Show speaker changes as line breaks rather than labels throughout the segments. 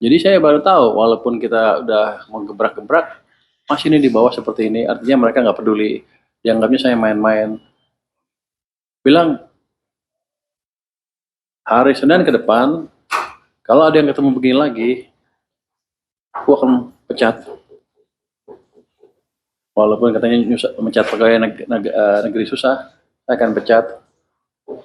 Jadi saya baru tahu, walaupun kita udah mau gebrak-gebrak, masih ini di bawah seperti ini. Artinya mereka nggak peduli. Dianggapnya saya main-main. Bilang, hari Senin ke depan, kalau ada yang ketemu begini lagi, aku akan pecat. Walaupun katanya mencat pegawai negeri susah, saya akan pecat.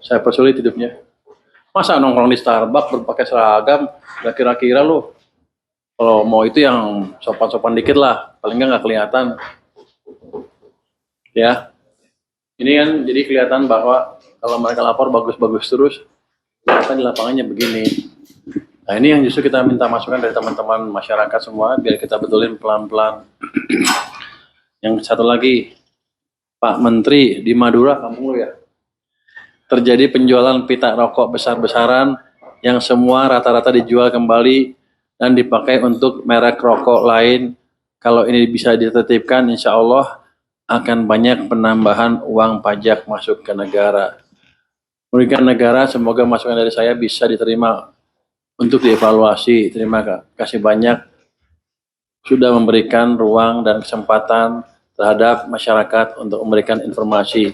Saya persulit hidupnya. Masa nongkrong di Starbucks berpakai seragam, gak kira-kira lu. Kalau mau itu yang sopan-sopan dikit lah, paling nggak kelihatan. Ya, ini kan jadi kelihatan bahwa kalau mereka lapor bagus-bagus terus, ternyata di lapangannya begini. Nah ini yang justru kita minta masukan dari teman-teman masyarakat semua, biar kita betulin pelan-pelan. Yang satu lagi, Pak Menteri di Madura, kampung lu ya, terjadi penjualan pita rokok besar-besaran yang semua rata-rata dijual kembali dan dipakai untuk merek rokok lain. Kalau ini bisa ditertibkan, insya Allah akan banyak penambahan uang pajak masuk ke negara. Merugikan negara, semoga masukan dari saya bisa diterima untuk dievaluasi. Terima kasih banyak sudah memberikan ruang dan kesempatan terhadap masyarakat untuk memberikan informasi.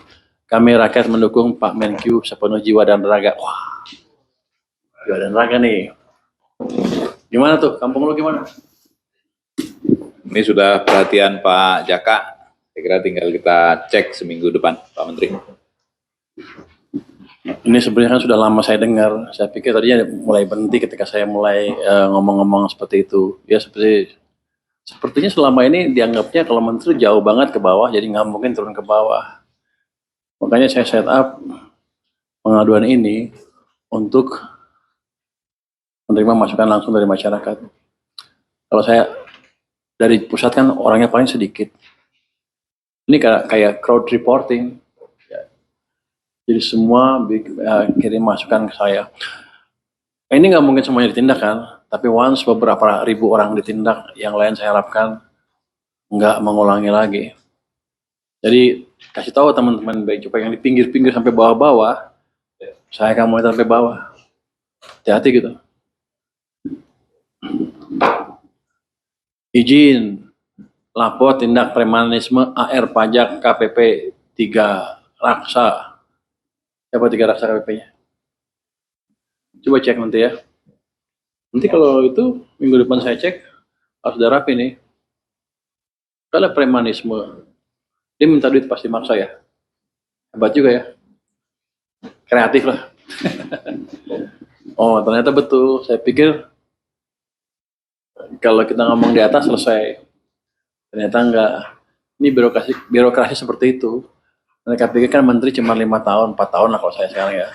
Kami rakyat mendukung Pak Menkyu sepenuh jiwa dan raga. Wah, jiwa dan raga nih. Gimana tuh, kampung lu gimana?
Ini sudah perhatian Pak Jaka. Saya kira tinggal kita cek seminggu depan, Pak Menteri.
Ini sebenarnya kan sudah lama saya dengar. Saya pikir tadinya mulai berhenti ketika saya mulai ngomong-ngomong seperti itu. Ya sepertinya selama ini dianggapnya kalau menteri jauh banget ke bawah, jadi nggak mungkin turun ke bawah. Makanya saya set up pengaduan ini untuk menerima masukan langsung dari masyarakat. Kalau saya dari pusat kan orangnya paling sedikit. Ini kayak crowd reporting. Jadi semua kirim masukan ke saya. Ini nggak mungkin semuanya ditindak kan, tapi once beberapa ribu orang ditindak, yang lain saya harapkan nggak mengulangi lagi. Jadi kasih tahu teman-teman baik supaya yang di pinggir-pinggir sampai bawah-bawah, saya akan mulai sampai bawah. Hati-hati gitu. Izin lapor tindak premanisme AR pajak KPP 3 Raksa. Siapa 3 Raksa KPP-nya? Coba cek nanti ya. Nanti kalau itu minggu depan saya cek, harus sudah rapi nih. Kalau premanisme, dia minta duit pasti maksa ya. Hebat juga ya. Kreatif lah. Oh ternyata betul. Saya pikir kalau kita ngomong di atas selesai. Ternyata enggak. Ini birokrasi seperti itu. Mereka pikir kan menteri cuma 5 tahun, 4 tahun lah kalau saya sekarang ya.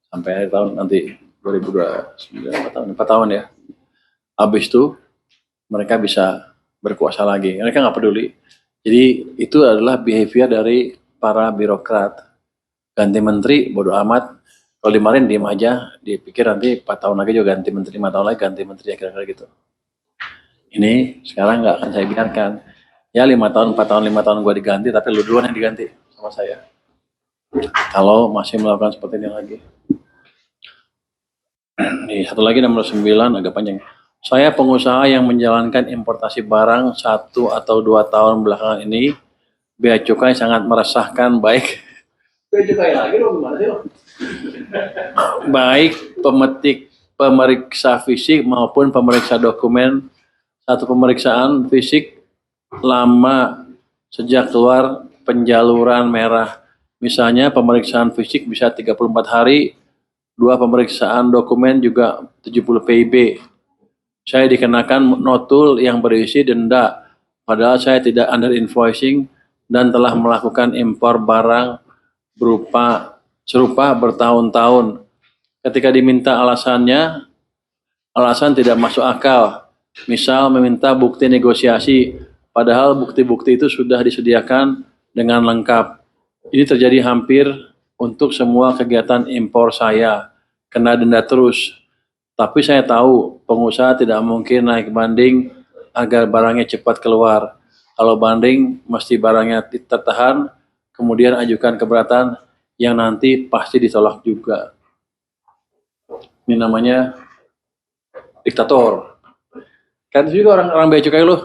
Sampai akhir tahun nanti 2029, 4 tahun ya. Habis itu mereka bisa berkuasa lagi. Mereka nggak peduli. Jadi itu adalah behavior dari para birokrat. Ganti menteri, bodoh amat. Kalau dimarahin diem aja, dipikir nanti 4 tahun lagi juga ganti menteri, 5 tahun lagi ganti menteri, ya kira-kira gitu. Ini sekarang nggak akan saya biarkan. Ya 5 tahun, 4 tahun, 5 tahun gue diganti, tapi lu duluan yang diganti sama saya. Kalau masih melakukan seperti ini lagi. Nih, satu lagi nomor 9, agak panjang. Saya pengusaha yang menjalankan importasi barang 1 atau 2 tahun belakangan ini, bea cukai sangat meresahkan baik. Bea cukai lagi dong, gimana sih? Baik pemeriksa fisik maupun pemeriksa dokumen. Satu pemeriksaan fisik lama sejak keluar penjaluran merah. Misalnya pemeriksaan fisik bisa 34 hari, 2 pemeriksaan dokumen juga 70 PIB. Saya dikenakan notul yang berisi denda, padahal saya tidak under invoicing dan telah melakukan impor barang serupa bertahun-tahun. Ketika diminta alasannya, alasan tidak masuk akal. Misal meminta bukti negosiasi, padahal bukti-bukti itu sudah disediakan dengan lengkap. Ini terjadi hampir untuk semua kegiatan impor saya, kena denda terus. Tapi saya tahu pengusaha tidak mungkin naik banding agar barangnya cepat keluar. Kalau banding, mesti barangnya tertahan, kemudian ajukan keberatan yang nanti pasti ditolak juga. Ini namanya diktator. Kan juga orang bea cukai lu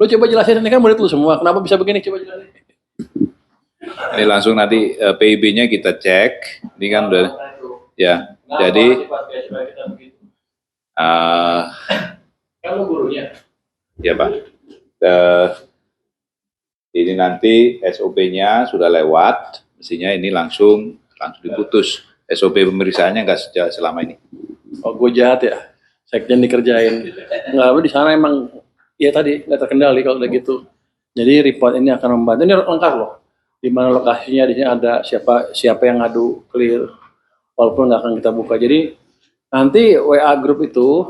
coba jelasin, ini kan murid lu semua, kenapa bisa begini, coba jelasin.
Ini langsung nanti PIB-nya kita cek. Ini kan udah ya. Jadi
kan lu gurunya.
ya Pak. Ini nanti SOP-nya sudah lewat, mestinya ini langsung diputus. SOP pemeriksaannya nggak sejak selama ini.
Oh, gue jahat ya, sekjen dikerjain. Nggak, di sana emang ya tadi nggak terkendali kalau udah gitu. Jadi report ini akan membantu. Ini lengkap loh. Di mana lokasinya, di sini ada siapa yang ngadu, clear. Walaupun nggak akan kita buka. Jadi nanti WA group itu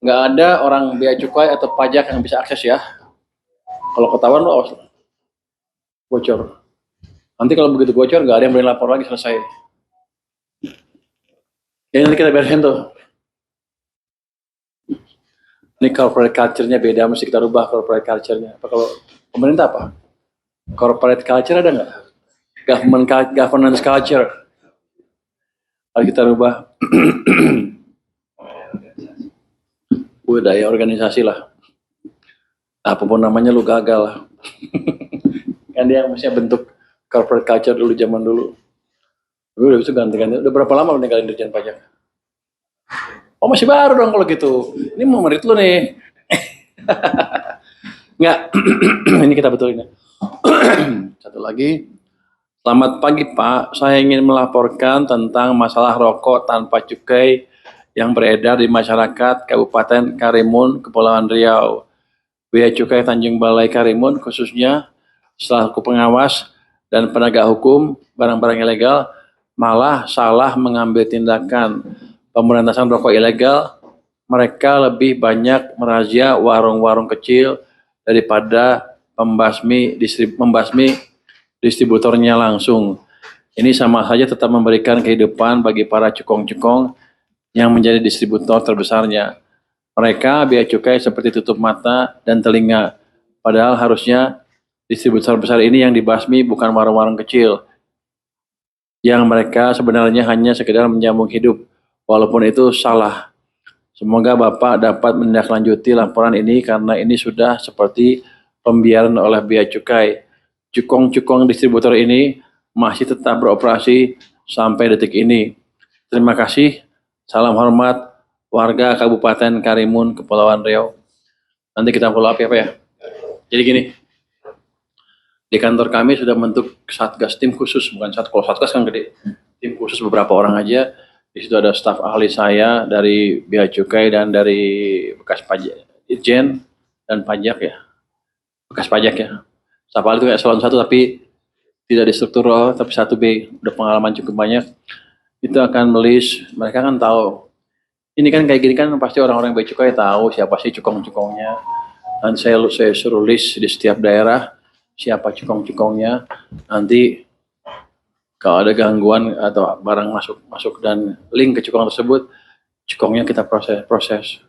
nggak ada orang bea cukai atau pajak yang bisa akses ya. Kalau ketahuan lo awas bocor. Nanti kalau begitu bocor nggak ada yang boleh lapor lagi, selesai. Jadi nanti kita beresin tuh. Ini corporate culture-nya beda, mesti kita rubah corporate culture-nya. Apa kalau pemerintah apa? Corporate culture ada nggak? Governance culture. Harus kita rubah. Budaya organisasi lah. Apapun namanya lu gagal lah. Kan dia mestinya bentuk corporate culture dulu, zaman dulu. Udah bisa ganti-ganti. Udah berapa lama lu ninggalin Dirjen Pajak? Oh, masih baru dong kalau gitu. Ini mau merit lu nih. Enggak. Ini kita betulin ya. Satu lagi. Selamat pagi Pak. Saya ingin melaporkan tentang masalah rokok tanpa cukai yang beredar di masyarakat Kabupaten Karimun, Kepulauan Riau. Bea Cukai Tanjung Balai Karimun khususnya selaku pengawas dan penegak hukum barang-barang ilegal malah salah mengambil tindakan pemberantasan rokok ilegal. Mereka lebih banyak merazia warung-warung kecil daripada membasmi distributornya langsung. Ini sama saja tetap memberikan kehidupan bagi para cukong-cukong yang menjadi distributor terbesarnya. Mereka bea cukai seperti tutup mata dan telinga. Padahal harusnya distributor besar ini yang dibasmi, bukan warung-warung kecil. Yang mereka sebenarnya hanya sekedar menyambung hidup. Walaupun itu salah. Semoga Bapak dapat menindaklanjuti laporan ini karena ini sudah seperti pembiaran oleh bea cukai. Cukong-cukong distributor ini masih tetap beroperasi sampai detik ini. Terima kasih. Salam hormat warga Kabupaten Karimun, Kepulauan Riau. Nanti kita follow up ya Pak ya. Jadi gini, di kantor kami sudah bentuk satgas, tim khusus, bukan kalau satgas kan gede, tim khusus beberapa orang aja. Di situ ada staf ahli saya dari bea cukai dan dari bekas pajak, Itjen dan pajak ya, bekas pajak ya. Staf ahli itu kayak eselon 1 tapi tidak di struktural, tapi 1B, udah pengalaman cukup banyak. Itu akan melis, mereka kan tahu. Ini kan kayak gini kan pasti orang-orang bea cukai tahu siapa sih cukong-cukongnya. Dan saya suruh list di setiap daerah siapa cukong-cukongnya. Nanti kalau ada gangguan atau barang masuk dan link ke cukong tersebut, cukongnya kita proses.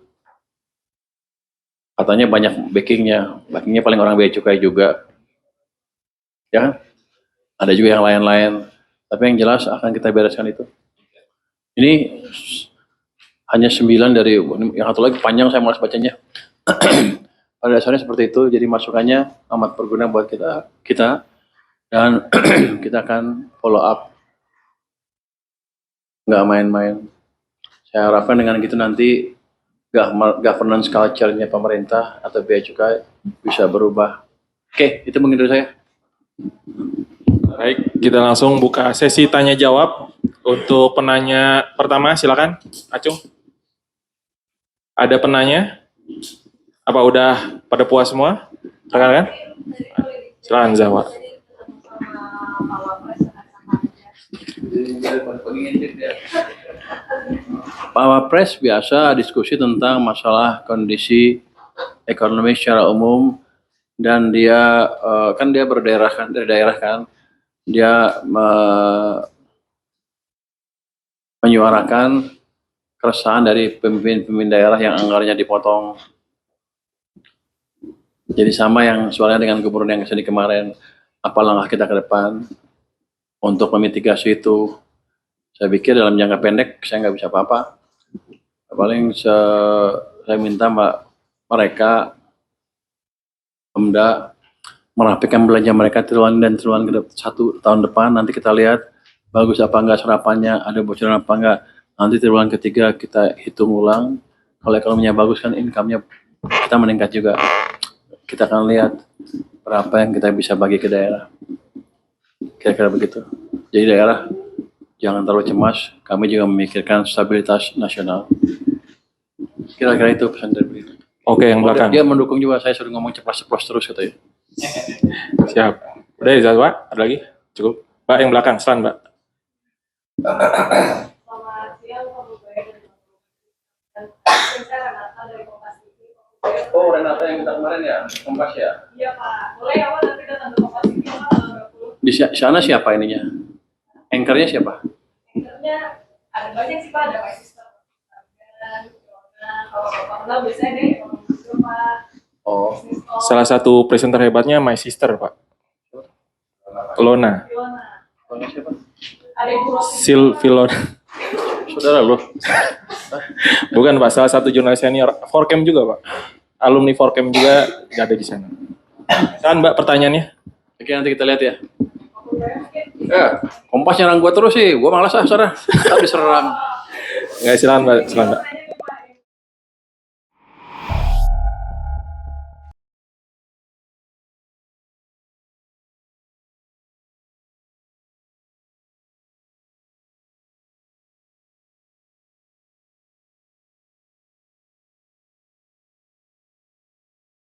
Katanya banyak backingnya paling orang bea cukai juga. Ya kan? Ada juga yang lain-lain. Tapi yang jelas akan kita bereskan itu. Ini hanya 9 dari yang satu lagi panjang, saya malas bacanya. Pada dasarnya seperti itu, jadi masukannya amat berguna buat kita dan kita akan follow up, nggak main-main. Saya harapkan dengan gitu nanti governance culture-nya pemerintah atau bea cukai bisa berubah. Oke, itu mungkin dari saya.
Baik, kita langsung buka sesi tanya jawab. Untuk penanya pertama, silakan, Acung. Ada penanya? Apa udah pada puas semua? Rekan-rekan? Silakan Zawa.
Pak Wapres biasa diskusi tentang masalah kondisi ekonomi secara umum dan dia kan dia berdaerah kan, dari daerah kan, dia menyuarakan keresahan dari pemimpin daerah yang anggarannya dipotong. Jadi sama yang soalnya dengan gubernur yang kesini kemarin, apa langkah kita ke depan untuk memitigasi itu. Saya pikir dalam jangka pendek saya nggak bisa apa-apa. Paling saya minta Mbak mereka Pemda merapikan belanja mereka triwulan dan triwulan satu tahun depan. Nanti kita lihat bagus apa enggak serapannya, ada bocoran apa enggak. Nanti triwulan ketiga kita hitung ulang. Kalau ekonominya bagus kan income-nya kita meningkat juga. Kita akan lihat berapa yang kita bisa bagi ke daerah. Kira-kira begitu. Jadi daerah jangan terlalu cemas. Kami juga memikirkan stabilitas nasional. Kira-kira itu pesan dari beliau.
Oke, yang belakang.
Dia mendukung juga, saya suruh ngomong ceplos-ceplos terus katanya.
Siap. Udah ya, Pak? Ada lagi? Cukup. Pak, yang belakang, silakan, Pak.
Selamat siang, Pak Bupati dan saya Renata dari Kompas TV.
Oh, Renata yang kita kemarin ya, Kompas ya?
Iya Pak, boleh ya Pak nanti datang ke Kompas TV Pak tanggal 20.
Di sana siapa ininya? Anchornya siapa?
Intinya ada banyak sih Pak, ada My Sister, dan kalau Bapak kenal biasanya deh ekonomi juga Pak.
Oh,
Bisnis talk,
Salah satu presenter hebatnya My Sister, Pak. Lona.
Filona.
orangnya siapa?
Ada Ibu Rosi.
Filona.
Saudara lo?
Bukan, Pak. Salah satu jurnalis senior. Forcam juga, Pak. Alumni Forcam juga ada di sana. Kan, Mbak, pertanyaannya?
Oke, nanti kita lihat ya.
Pak Bupati mungkin.
Kompas nyerang gua terus sih, gua malas saudara. Tapi diserang.
Nggak, silakan, Mbak. Silakan, Mbak.